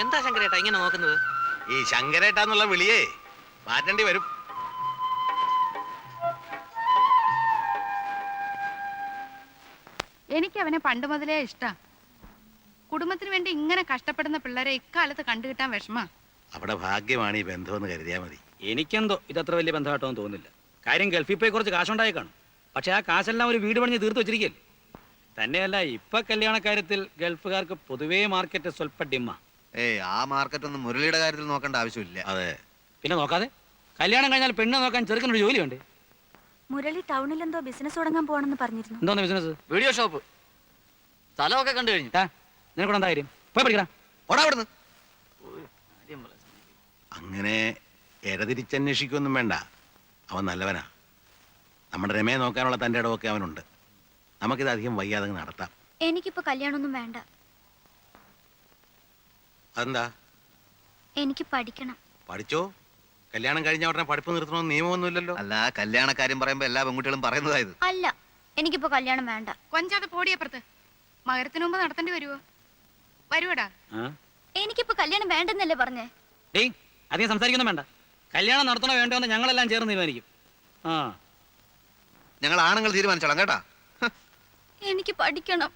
എന്താ ശങ്കരേട്ടാ ഇങ്ങനെ നോക്കുന്നത്? ഈ ശങ്കരേട്ടാന്നുള്ള വിളിയേ മാറ്റേണ്ടി വരും. എനിക്ക് അവനെ പണ്ട് മുതലേ ഇഷ്ടാ. കുടുംബത്തിന് വേണ്ടി ഇങ്ങനെ കഷ്ടപ്പെടുന്ന പിള്ളേരെ ഇക്കാലത്ത് കണ്ടുകിട്ടാൻ വിഷമാ. അവിടെ ഭാഗ്യമാണ് ഈ ബന്ധമെന്ന് കരുതിയാ മതി. എനിക്കെന്തോ ഇതത്ര വലിയ ബന്ധമായിട്ടൊന്നും തോന്നുന്നില്ല. കാര്യം ഗൾഫിൽ പോയി കുറച്ച് കാശുണ്ടായി കാണും. പക്ഷെ ആ കാശെല്ലാം ഒരു വീട് പണിഞ്ഞ് തീർത്ത് വെച്ചിരിക്കല്ലേ. തന്നെയല്ല, ഇപ്പൊ കല്യാണ കാര്യത്തിൽ ഗൾഫുകാർക്ക് പൊതുവേ മാർക്കറ്റ് സ്വല്പ ഡിമ്മ. ആ മാർക്കറ്റ് ഒന്നും മുരളിയുടെ കാര്യത്തിൽ നോക്കേണ്ട ആവശ്യമില്ല. അതെ, പിന്നെ നോക്കാതെ കല്യാണം കഴിഞ്ഞാൽ പെണ്ണ് നോക്കാൻ ചെറുക്കനൊരു ജോലി വേണ്ടേ? മുരളി ടൗണിൽ എന്തോ ബിസിനസ് തുടങ്ങാൻ പോകണമെന്ന് പറഞ്ഞിരുന്നു. എന്തോന്ന് ബിസിനസ്? Video shop. സ്ഥലമൊക്കെ കണ്ടു കഴിഞ്ഞു. നിനക്കൂടെ എന്താ കാര്യം? പോയി പഠിക്കടാ. ഓടാവിടുന്ന്. അങ്ങനെ ഇരതിരിച്ചന്വേഷിക്കൊന്നും വേണ്ട. അവൻ നല്ലവനാ. നമ്മുടെ രമയെ നോക്കാനുള്ള തൻ്റെ ഇടമൊക്കെ അവനുണ്ട്. നമുക്കിത് അധികം വയ്യാതെ നടത്താം. എനിക്കിപ്പോ കല്യാണമൊന്നും വേണ്ട. അതെന്താ? എനിക്ക് പഠിക്കണം. പഠിച്ചോ. കല്യാണം കഴിഞ്ഞ ഉടനെ പഠിപ്പ് നിർത്തണമെന്ന് നിയമമൊന്നുമില്ലല്ലോ. അല്ല, കല്യാണ കാര്യം പറയുമ്പോ എല്ലാ പെൺകുട്ടികളും പറയുന്നതായത്. അല്ല, എനിക്കിപ്പോ കല്യാണം വേണ്ട. കൊഞ്ചാതെ പോടിയപ്പുറത്ത്. മകരത്തിന് മുമ്പ് നടത്തേണ്ടി വരുവോ? വരുവടാ. എനിക്കിപ്പോ കല്യാണം വേണ്ടെന്നല്ലേ പറഞ്ഞേ? അധികം സംസാരിക്കൊന്നും വേണ്ട. കല്യാണം നടത്തണോ വേണ്ടോന്ന് ഞങ്ങളെല്ലാം ചേർന്ന് തീരുമാനിക്കും. ഞങ്ങൾ ആണുങ്ങൾ തീരുമാനിച്ചോളാം കേട്ടാ. എനിക്ക് പഠിക്കണം.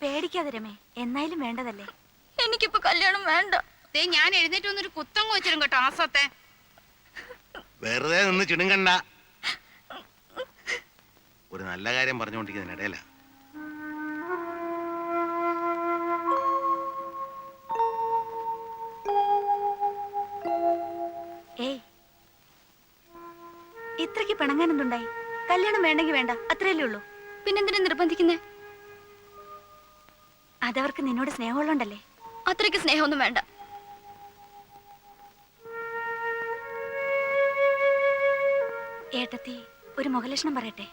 പേടിക്കാതെ രമേ, എന്നായാലും വേണ്ടതല്ലേ. എനിക്കിപ്പോ കല്യാണം വേണ്ട. ഞാൻ എഴുന്നേറ്റ് വന്നൊരു കുത്തങ്ങ് വെച്ചിരും കേട്ടോ ആസത്തെ. വെറുതെ നിന്ന് ചിണുങ്ങണ്ട. ഒരു നല്ല കാര്യം പറഞ്ഞുകൊണ്ടിരിക്കുന്നതിനിടയില. ഇത്രയ്ക്ക് പിണങ്ങാൻ എന്തുണ്ടായി? കല്യാണം വേണ്ടെങ്കിൽ വേണ്ട, അത്രയല്ലേ ഉള്ളൂ. പിന്നെന്തിനാ നിർബന്ധിക്കുന്നേ? അതവർക്ക് നിന്നോട് സ്നേഹമുള്ളണ്ടല്ലേ. അത്രയ്ക്ക് സ്നേഹമൊന്നും വേണ്ട. ഏട്ടത്തി, ഒരു മുഖലക്ഷണം പറയട്ടെ.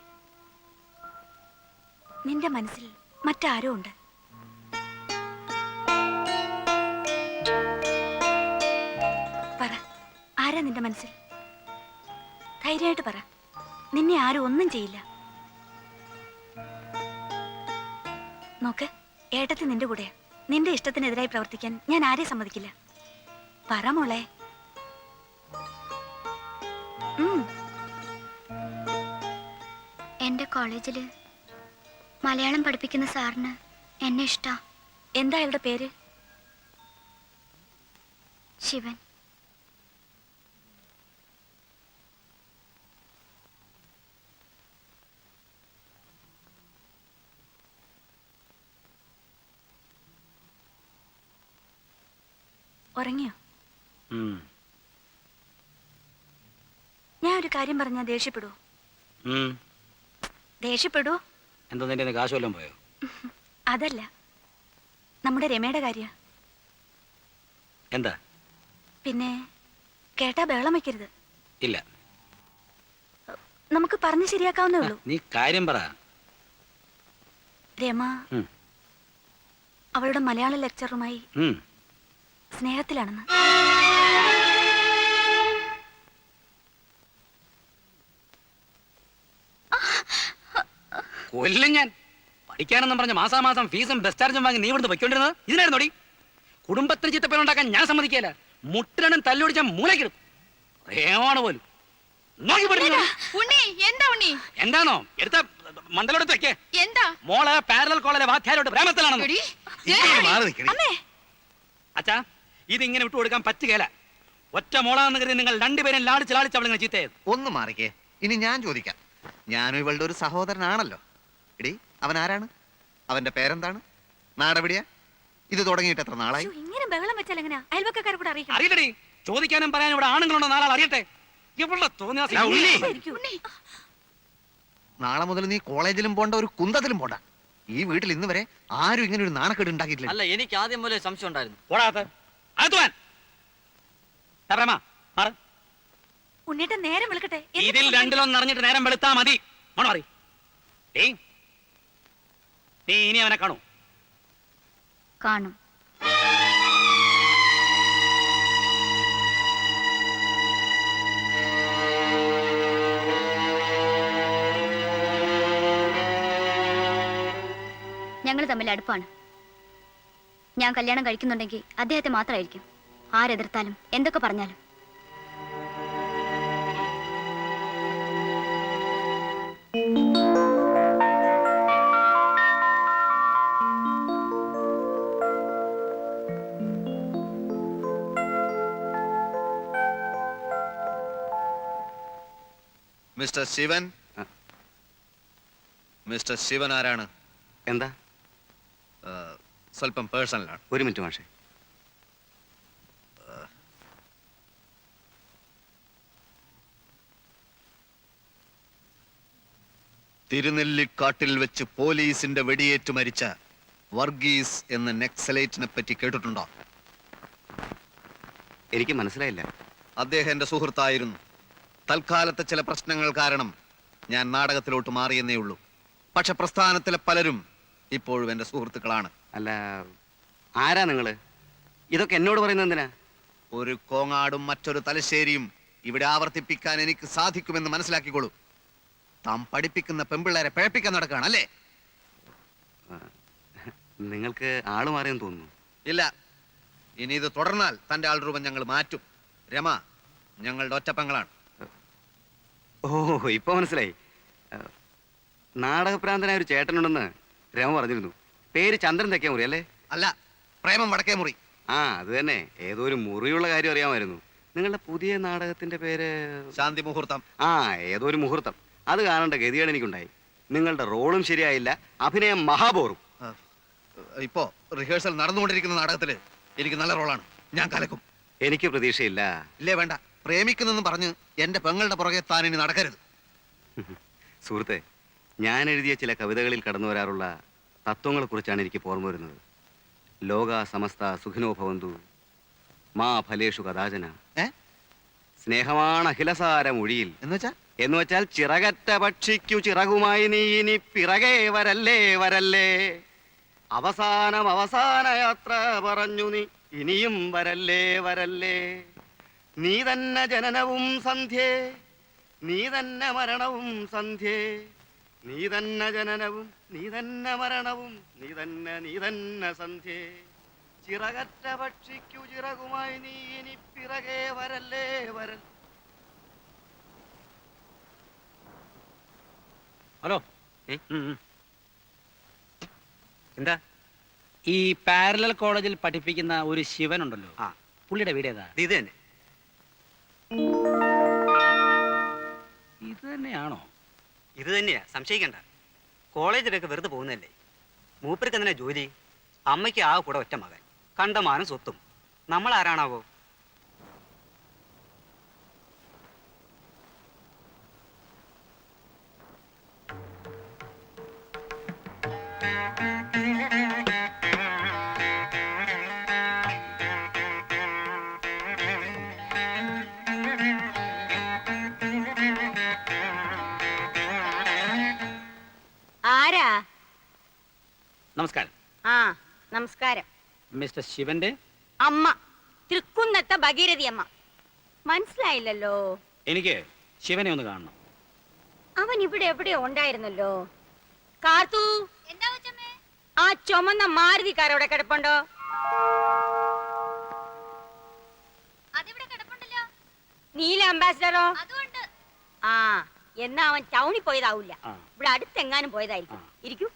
നിന്റെ മനസ്സിൽ മറ്റാരോ ഉണ്ട്. പറ, ആരാ നിന്റെ മനസ്സിൽ? ധൈര്യമായിട്ട് പറ. നിന്നെ ആരും ഒന്നും ചെയ്യില്ല. നോക്ക്, ഏട്ടത്തി നിന്റെ കൂടെയാ. നിന്റെ ഇഷ്ടത്തിനെതിരായി പ്രവർത്തിക്കാൻ ഞാൻ ആരെയും സമ്മതിക്കില്ല. പറ മോളെ. എന്റെ കോളേജില് മലയാളം പഠിപ്പിക്കുന്ന സാറിന് എന്നെ ഇഷ്ടാ. എന്താ അയാളുടെ പേര്? ശിവൻ. ഉറങ്ങിയോ? ഞാൻ ഒരു കാര്യം പറഞ്ഞാ ദേഷ്യപ്പെടൂ? ദേഷ്യപ്പെടൂ? എന്താ നിന്റെ കാശ് വല്ലതും പോയോ? അതല്ല, നമ്മുടെ രമയുടെ കാര്യ. എന്താ? പിന്നെ കേട്ടാ ബഹളം വയ്ക്കരുത്. ഇല്ല, നമുക്ക് പറഞ്ഞ് ശരിയാക്കാവുന്നേ ഉള്ളൂ. നീ കാര്യം പറ. രമ അവളുടെ മലയാള ലെക്ചറുമായി സ്നേഹത്തിലാണെന്ന്. കൊല്ലും ഞാൻ. പഠിക്കാനെന്നും പറഞ്ഞ മാസാമാസം ഫീസും ബസ് ചാർജും വാങ്ങി നീ ഇവിടുന്ന് പൊയ്ക്കൊണ്ടിരുന്നത് ഇതിനായിരുന്നോടി? കുടുംബത്തിന് ചിത്തപ്പേരുണ്ടാക്കാൻ ഞാൻ സമ്മതിക്കില്ല. മുട്ടിനും തല്ലൊടിച്ച മൂലക്കിടും. പ്രേമാണ് പോലും. എന്താണോ എടുത്ത മണ്ടലോടത്ത് വെക്കേ? എന്താ മോള് പാരലൽ കോളേജിലെ വാധ്യാരോട് പ്രേമത്തിലാണെന്ന്. അച്ഛാ, ഇതിങ്ങനെ വിട്ടു കൊടുക്കാൻ പറ്റുകയില്ല. ഒറ്റ മോളാന്ന് കരുതി നിങ്ങൾ രണ്ടുപേരും ലാളിച്ച് ലാളിച്ച് അവളിങ്ങനെ ചീത്തയത്. ഒന്ന് മാറിക്കേ. ഇനി ഞാൻ ചോദിക്കാം. ഞാനും ഇവളുടെ ഒരു സഹോദരനാണല്ലോ. എടി, അവൻ ആരാണ്? അവന്റെ പേരെന്താണ്? നാടെവിടെയാ? ഇത് തുടങ്ങിയിട്ട് എത്ര നാളായി? ഇങ്ങനെ ബഹളം വെച്ചാൽ എങ്ങനെയാ അയൽവക്കക്കാരെ കൂടെ അറിയിക്കണം? അറിയില്ലടി, ചോദിക്കാനും പറയാനും ഇവിടെ ആണുങ്ങളുണ്ടോ? നാളെ അറിയട്ടെ. ഇവളുടെ നാളെ മുതൽ നീ കോളേജിലും പോണ്ട, ഒരു കുന്തത്തിലും പോണ്ട. ഈ വീട്ടിൽ ഇന്ന് വരെ ആരും ഇങ്ങനെ ഒരു നാണക്കേട് ഉണ്ടാക്കിയിട്ടില്ല. അല്ല, എനിക്ക് ആദ്യം പോലെ സംശയം ഉണ്ടായിരുന്നു. ഉണ്ണിയേട്ടൻ നേരം വിളിക്കട്ടെ. ഇതിൽ രണ്ടിലൊന്നും അറിഞ്ഞിട്ട് നേരം വെളുത്താ മതി. നീ ഇനി അവനെ കാണൂ? കാണും. ഞങ്ങൾ തമ്മിൽ അടുപ്പാണ്. ഞാൻ കല്യാണം കഴിക്കുന്നുണ്ടെങ്കിൽ അദ്ദേഹത്തെ മാത്രമായിരിക്കും. ആരെതിർത്താലും എന്തൊക്കെ പറഞ്ഞാലും. മിസ്റ്റർ ശിവൻ, മിസ്റ്റർ ശിവൻ ആരാണ്? എന്താ? സ്വല്പം പേഴ്സണലാണ്. ഒരു മിനിറ്റ് മാഷേ. തിരുനെല്ലിക്കാട്ടിൽ വെച്ച് പോലീസിന്റെ വെടിയേറ്റ് മരിച്ച വർഗീസ് എന്ന നെക്സലൈറ്റിനെ പറ്റി കേട്ടിട്ടുണ്ടോ? എനിക്ക് മനസ്സിലായില്ല. അദ്ദേഹം എന്റെ സുഹൃത്തായിരുന്നു. തൽക്കാലത്തെ ചില പ്രശ്നങ്ങൾ കാരണം ഞാൻ നാടകത്തിലോട്ട് മാറിയെന്നേ ഉള്ളൂ. പക്ഷെ പ്രസ്ഥാനത്തിലെ പലരും ഇപ്പോഴും എന്റെ സുഹൃത്തുക്കളാണ്. അല്ല, ആരാ നിങ്ങള്? ഇതൊക്കെ എന്നോട് പറയുന്നത് എന്തിനാ? ഒരു കോങ്ങാടും മറ്റൊരു തലശ്ശേരിയും ഇവിടെ ആവർത്തിപ്പിക്കാൻ എനിക്ക് സാധിക്കുമെന്ന് മനസ്സിലാക്കിക്കോളൂ. താൻ പഠിപ്പിക്കുന്ന പെമ്പിള്ളേരെ പിഴപ്പിക്കാൻ നടക്കുകയാണ് അല്ലേ? നിങ്ങൾക്ക് ആള് മാറിയെന്ന് തോന്നുന്നു. ഇല്ല, ഇനി ഇത് തുടർന്നാൽ തന്റെ ആൾ രൂപം ഞങ്ങൾ മാറ്റും. രമ ഞങ്ങളുടെ ഒറ്റപ്പങ്ങളാണ്. ഓ, ഇപ്പൊ മനസ്സിലായി. നാടകപ്രാന്തനായ ഒരു ചേട്ടനുണ്ടെന്ന് രമ പറഞ്ഞിരുന്നു. പേര് ചന്ദ്രൻ തെക്കേ മുറി അല്ലേ? അല്ല, പ്രേമം വടക്കേ മുറി. ആ, അത് തന്നെ. ഏതോ ഒരു മുറിയുള്ള കാര്യം അറിയാമായിരുന്നു. നിങ്ങളുടെ പുതിയ നാടകത്തിന്റെ പേര്? ശാന്തി മുഹൂർത്തം. ആ, ഏതോ ഒരു മുഹൂർത്തം. അത് കാണേണ്ട ഗതികേട് എനിക്കുണ്ടായി. നിങ്ങളുടെ റോളും ശരിയായില്ല, അഭിനയം മഹാബോറും. ഇപ്പോ റിഹേഴ്സൽ നടന്നുകൊണ്ടിരിക്കുന്ന നാടകത്തില് എനിക്ക് നല്ല റോളാണ്. ഞാൻ കലക്കും. എനിക്ക് പ്രതീക്ഷയില്ല. ഇല്ലേ, വേണ്ട. പ്രേമിക്കുന്നെന്ന് പറഞ്ഞ് എന്റെ പെങ്ങളുടെ പുറകെ താൻ ഇനി നടക്കരുത്. സുഹൃത്തെ, ഞാൻ എഴുതിയ ചില കവിതകളിൽ കടന്നു വരാറുള്ള തത്വങ്ങളെ കുറിച്ചാണ് എനിക്ക് ഓർമ്മ വരുന്നത്. ലോക സമസ്ത സുഖിനോ ഭവന്തു, മാ ഫലേഷു കഥാചന. സ്നേഹമാണ് അഖിലസാര മൊഴിയിൽ എന്ന് വെച്ചാൽ ചിറകറ്റ പക്ഷിക്കു ചിറകുമായി നീ ഇനി പിറകെ വരല്ലേ വരല്ലേ. അവസാന യാത്ര പറഞ്ഞു നീ ഇനിയും വരല്ലേ വരല്ലേ. നീ തന്നെ ജനനവും സന്ധ്യേ, നീ തന്നെ മരണവും സന്ധ്യേ. നീ തന്നെ ജനനവും നീ തന്നെ മരണവും നീ തന്നെ സന്ധ്യേ. ചിറകറ്റ പക്ഷിക്കു ചിറകുമായി നീ ഇനി പിറകെ വരല്ലേ വരൽ. ഹലോ. എന്താ? ഈ പാരലൽ കോളേജിൽ പഠിപ്പിക്കുന്ന ഒരു ശിവനുണ്ടല്ലോ, പുള്ളിയുടെ വീട് ഏതാ? ഇത് തന്നെ. ഇത് തന്നെയാണോ? ഇത് തന്നെയാ, സംശയിക്കണ്ട. കോളേജിലൊക്കെ വെറുതെ പോകുന്നതല്ലേ. മൂപ്പർക്ക് എന്തിനാ ജോലി? അമ്മയ്ക്ക് ആ കൂടെ ഒറ്റ മകൻ, കണ്ടമാനം സ്വത്തും. നമ്മൾ ആരാണാവോ? ആരാ? നമസ്കാരം. ആ, നമസ്കാരം. മിസ്റ്റർ ശിവന്റെ അമ്മ, തൃക്കുന്നത്തെ ഭഗീരഥി അമ്മ. മനസ്സിലായില്ലല്ലോ. എനിക്ക് ശിവനെ ഒന്ന് കാണണം. അവൻ ഇവിടെ എവിടെയോ ഉണ്ടായിരുന്നല്ലോ. കാർത്തു, ആ ചുമന്ന മാരുതി കാർ അവിടെ കിടപ്പുണ്ടോ? നീല അംബാസിഡറോ? ആ, എന്നാ അവൻ ടൗണിൽ പോയതാവൂല. ഇവിടെ അടുത്തെങ്ങാനും പോയതായിരിക്കും. ഇരിക്കൂ.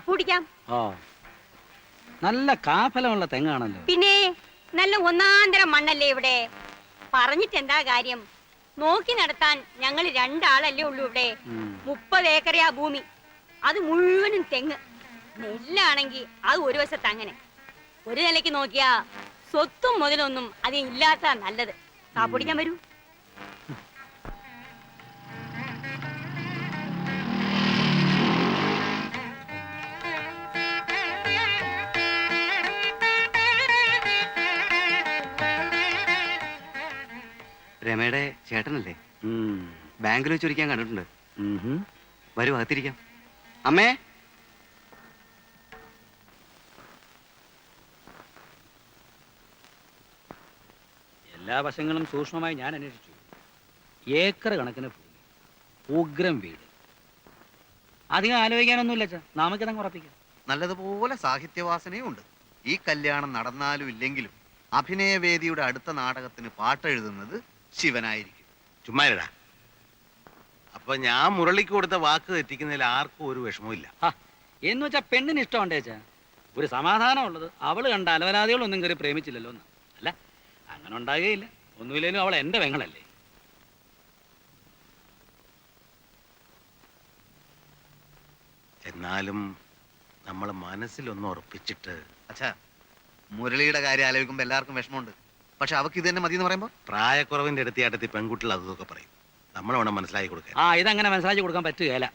കുടിക്കാം. നല്ല കാഫലമുള്ള തെങ്ങാണല്ലോ. പിന്നെ നല്ല ഒന്നാന്തരം മണ്ണല്ലേ ഇവിടെ. പറഞ്ഞിട്ട് എന്താ കാര്യം? നോക്കി നടത്താൻ ഞങ്ങൾ രണ്ടാളല്ലേ ഉള്ളൂ ഇവിടെ. 30 ഏക്കറയാ ഭൂമി, അത് മുഴുവനും തെങ്ങ്. നെല്ലാണെങ്കിൽ അത് ഒരു വശത്ത്. അങ്ങനെ ഒരു നിലയ്ക്ക് നോക്കിയാ സ്വത്തും മുതലൊന്നും അതിന് ഇല്ലാത്ത നല്ലത്. കാപ്പൊടിക്കാൻ വരൂ. രമയുടെ ചേട്ടനല്ലേ? ബാങ്കിൽ വെച്ചൊരിക്കാൻ കണ്ടിട്ടുണ്ട്. വരൂ, അകത്തിരിക്കാം. അമ്മേ, എല്ലാ വശങ്ങളും സൂക്ഷ്മമായി ഞാൻ അന്വേഷിച്ചു. ഏക്കർ കണക്കിന് ഭൂമി, ഉഗ്രം വീട്. അധികം ആലോചിക്കാനൊന്നുമില്ല അച്ഛാ, നമുക്കിതങ്ങ് ഉറപ്പിക്കാം. നല്ലതുപോലെ സാഹിത്യവാസനയും ഉണ്ട്. ഈ കല്യാണം നടന്നാലും ഇല്ലെങ്കിലും അഭിനയവേദിയുടെ അടുത്ത നാടകത്തിന് പാട്ടെഴുതുന്നത് ശിവനായിരിക്കും. ചുമ്മാരടാ. അപ്പൊ ഞാൻ മുരളിക്ക് കൊടുത്ത വാക്ക് തെറ്റിക്കുന്നതിൽ ആർക്കും ഒരു വിഷമവും എന്ന് വെച്ചാ പെണ്ണിന് ഇഷ്ടമുണ്ടേ അച്ഛാ. ഒരു സമാധാനം ഉള്ളത് അവള് കണ്ട അലവലാദികളൊന്നും കയറി പ്രേമിച്ചില്ലല്ലോ എന്ന്. അല്ല, അങ്ങനെ ഉണ്ടാകുകയില്ല. ഒന്നുമില്ലേലും അവൾ എന്റെ പെങ്ങളല്ലേ. എന്നാലും നമ്മൾ മനസ്സിലൊന്ന് ഉറപ്പിച്ചിട്ട്. അച്ഛാ, മുരളിയുടെ കാര്യം ആലോചിക്കുമ്പോ എല്ലാവർക്കും വിഷമമുണ്ട്. പക്ഷെ അവക്ക് ഇത് തന്നെ മതി എന്ന് പറയുമ്പോ പ്രായക്കുറവിന്റെ അടുത്തിയാട്ടത്തിൽ പെൺകുട്ടികൾ അതൊക്കെ പറയും. നമ്മൾ വേണം മനസ്സിലാക്കി കൊടുക്കാൻ. ഇതങ്ങനെ മനസ്സിലാക്കി കൊടുക്കാൻ പറ്റുകയല്ല.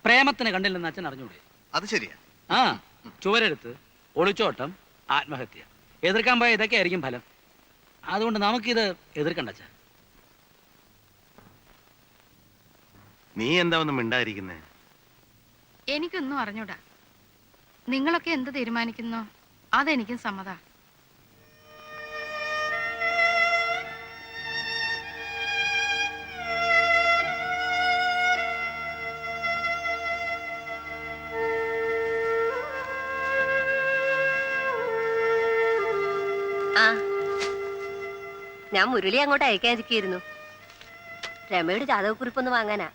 പ്രേമത്തിന് കണ്ടില്ലെന്ന് അച്ഛൻ അറിഞ്ഞൂടെ? അത് ശരിയാ. ചുവരെടുത്ത്, ഒളിച്ചോട്ടം, ആത്മഹത്യ, എതിർക്കാൻ പോയ ഇതൊക്കെ ആയിരിക്കും ഫലം. അതുകൊണ്ട് നമുക്കിത് എതിർക്കണ്ട അച്ഛാ. നീ എന്താ ഒന്നും മിണ്ടായിരിക്കുന്നേ? എനിക്കൊന്നും അറിഞ്ഞൂടാ. നിങ്ങളൊക്കെ എന്ത് തീരുമാനിക്കുന്നോ അതെനിക്കും സമ്മതാ. ഞാൻ മുരളി അങ്ങോട്ട് അയക്കാതിരിക്കുന്നു. രമയുടെ ജാതകക്കുറിപ്പൊന്ന് വാങ്ങാനാ.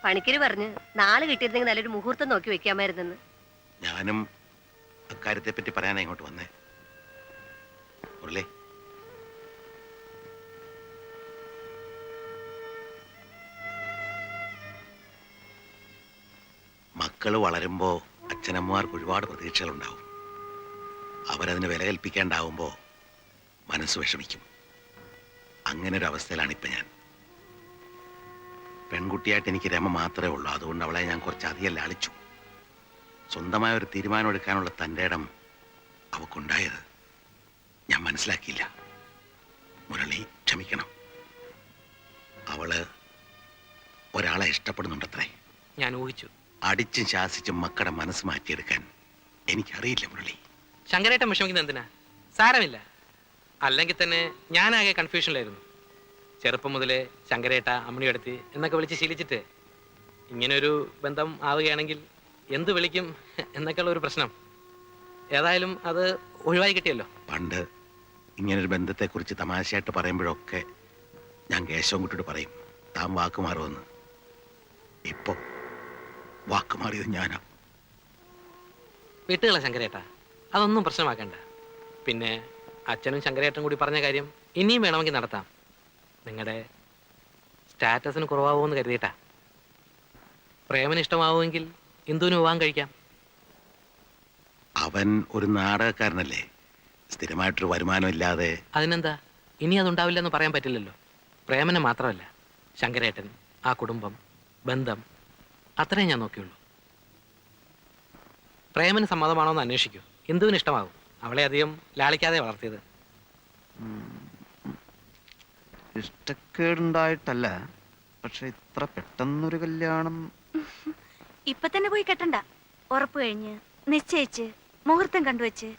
പണിക്കര് പറഞ്ഞ് നാളെ കിട്ടിയിരുന്നെങ്കിൽ നല്ലൊരു മുഹൂർത്തം നോക്കി വെക്കാമായിരുന്നെന്ന്. ഞാനും അക്കാര്യത്തെ പറ്റി പറയാനാ ഇങ്ങോട്ട് വന്നേ. മുരളി, മക്കള് വളരുമ്പോ അച്ഛനമ്മമാർക്ക് ഒരുപാട് പ്രതീക്ഷകളുണ്ടാവും. അവരതിന് വില കൽപ്പിക്കാണ്ടാവുമ്പോ മനസ്സ് വിഷമിക്കും. അങ്ങനെ ഒരു അവസ്ഥയിലാണ് ഇപ്പൊ ഞാൻ. പെൺകുട്ടിയായിട്ട് എനിക്ക് രമ മാത്രമേ ഉള്ളൂ. അതുകൊണ്ട് അവളെ ഞാൻ കുറച്ചധികം ലാളിച്ചു. സ്വന്തമായ ഒരു തീരുമാനം എടുക്കാനുള്ള തൻ്റെ ഇടം അവക്കുണ്ടായത് ഞാൻ മനസ്സിലാക്കിയില്ല. മുരളി ക്ഷമിക്കണം. അവള് ഒരാളെ ഇഷ്ടപ്പെടുന്നുണ്ടത്രേ. ഞാൻ ഊഹിച്ചു. അടിച്ചും ശാസിച്ചും മക്കളുടെ മനസ്സ് മാറ്റിയെടുക്കാൻ എനിക്കറിയില്ല മുരളി. ശങ്കരേട്ടൻ വിഷമിക്കുന്ന എന്തിനാ? സാരമില്ല. അല്ലെങ്കിൽ തന്നെ ഞാനാകെ കൺഫ്യൂഷനിലായിരുന്നു. ചെറുപ്പം മുതലേ ശങ്കരേട്ട, അമ്മണിയെടുത്തി എന്നൊക്കെ വിളിച്ച് ശീലിച്ചിട്ട് ഇങ്ങനൊരു ബന്ധം ആവുകയാണെങ്കിൽ എന്ത് വിളിക്കും എന്നൊക്കെയുള്ള ഒരു പ്രശ്നം. ഏതായാലും അത് ഒഴിവായി കിട്ടിയല്ലോ. പണ്ട് ഇങ്ങനൊരു ബന്ധത്തെക്കുറിച്ച് തമാശയായിട്ട് പറയുമ്പോഴൊക്കെ ഞാൻ കേശവൻകുട്ടിയോട് പറയും, താൻ വാക്കുമാറുമെന്ന്. ഇപ്പൊ വാക്കുമാറിയത് ഞാനാ. വിട്ടുകള ശങ്കരേട്ട, അതൊന്നും പ്രശ്നമാക്കണ്ട. പിന്നെ അച്ഛനും ശങ്കരേട്ടനും കൂടി പറഞ്ഞ കാര്യം ഇനിയും വേണമെങ്കിൽ നടത്താം. നിങ്ങളുടെ സ്റ്റാറ്റസിന് കുറവാകുമെന്ന് കരുതിയിട്ടാ. പ്രേമന് ഇഷ്ടമാവുമെങ്കിൽ ഇന്ദുവിന് വിവാഹം കഴിക്കാം. അവൻ ഒരു നാടകക്കാരനല്ലേ, സ്ഥിരമായിട്ടൊരു വരുമാനം ഇല്ലാതെ. അതിനെന്താ, ഇനി അതുണ്ടാവില്ലെന്ന് പറയാൻ പറ്റില്ലല്ലോ. പ്രേമനെ മാത്രമല്ല, ശങ്കരേട്ടൻ, ആ കുടുംബം, ബന്ധം, അത്രയും ഞാൻ നോക്കിയുള്ളൂ. പ്രേമന് സമ്മതമാണോ എന്ന് അന്വേഷിക്കൂ. ഇന്ദുവിന് ഇഷ്ടമാകും. അവളെ അധികം ലാളിക്കാതെ വളർത്തിയത്. ഇഷ്ടക്കേടുണ്ടായിട്ടല്ല, പക്ഷെ ഇത്ര പെട്ടെന്നൊരു കല്യാണം. ഇപ്പൊ തന്നെ പോയി കെട്ടണ്ട. ഉറപ്പ് കഴിഞ്ഞ് നിശ്ചയിച്ച് മുഹൂർത്തം കണ്ടുവച്ച്.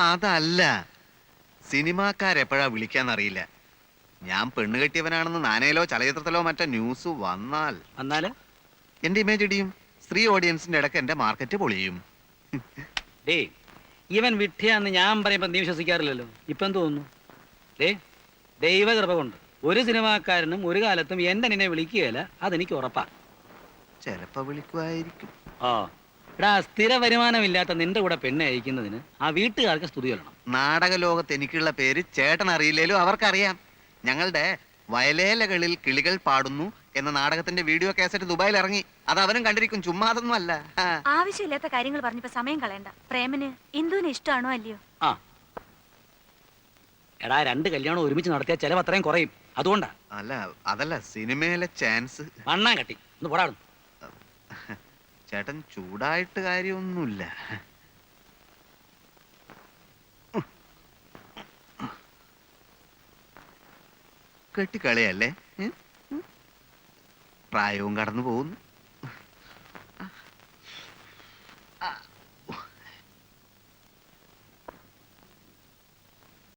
അതല്ല, സിനിമാക്കാരെപ്പോഴാ വിളിക്കാന്നറിയില്ല. ഞാൻ പെണ്ണ് കെട്ടിയവനാണെന്ന് നാനയിലോ ചലച്ചിത്രത്തിലോ മറ്റോ ന്യൂസ് വന്നാൽ എന്റെ ഇമേജ് ഇടിയും. സ്ത്രീ ഓഡിയൻസിന്റെ ഇടയ്ക്ക് എന്റെ മാർക്കറ്റ് പൊളിയും. ഇവൻ വിഡ്ഢിയാന്ന് ഞാൻ പറയുമ്പോ നീ വിശ്വസിക്കാറില്ലല്ലോ. ഇപ്പൊ എന്ത് തോന്നുന്നു? ദൈവകൃപ കൊണ്ട് ഒരു സിനിമാക്കാരനും ഒരു കാലത്തും എന്റെ നിന്നെ വിളിക്കുകയില്ല. അതെനിക്ക് ഉറപ്പാ. ചിലപ്പോ വിളിക്കുമായിരിക്കും. എടാ, സ്ഥിര വരുമാനമില്ലാത്ത നിന്റെ കൂടെ പെണ്ണെ അയക്കുന്നതിന് ആ വീട്ടുകാർക്ക് സ്തുതി കൊള്ളണം. നാടക ലോകത്ത് എനിക്കുള്ള പേര് ചേട്ടൻ അറിയില്ലേലും അവർക്കറിയാം. ഞങ്ങളുടെ വയലേലകളിൽ കിളികൾ പാടുന്നു എന്ന നാടകത്തിന്റെ വീഡിയോ കാസറ്റ് ദുബായിൽ ഇറങ്ങി. അത് അവനും കണ്ടിരിക്കും, ചുമ്മാ അതൊന്നും അല്ല. ആവശ്യമില്ലാത്ത കാര്യങ്ങൾ പറഞ്ഞപ്പോ സമയം കളയണ്ട. പ്രേമന് ഇന്ദുവിന് ഇഷ്ടമാണോ അല്ലയോ? ആ എടാ, 2 കല്യാണം ഒരുമിച്ച് നടത്തിയാൽ ചെലവ് അത്രയും കുറയും. അതുകൊണ്ടാ. അല്ല അതല്ല, സിനിമയിലെ ചാൻസ്. മണ്ണാൻ കട്ടി ഒന്ന് പോടാടും. ചേട്ടൻ ചൂടായിട്ട് കാര്യമൊന്നുമില്ല. കെട്ടിക്കളിയല്ലേ? പ്രായവും കടന്നു പോകുന്നു.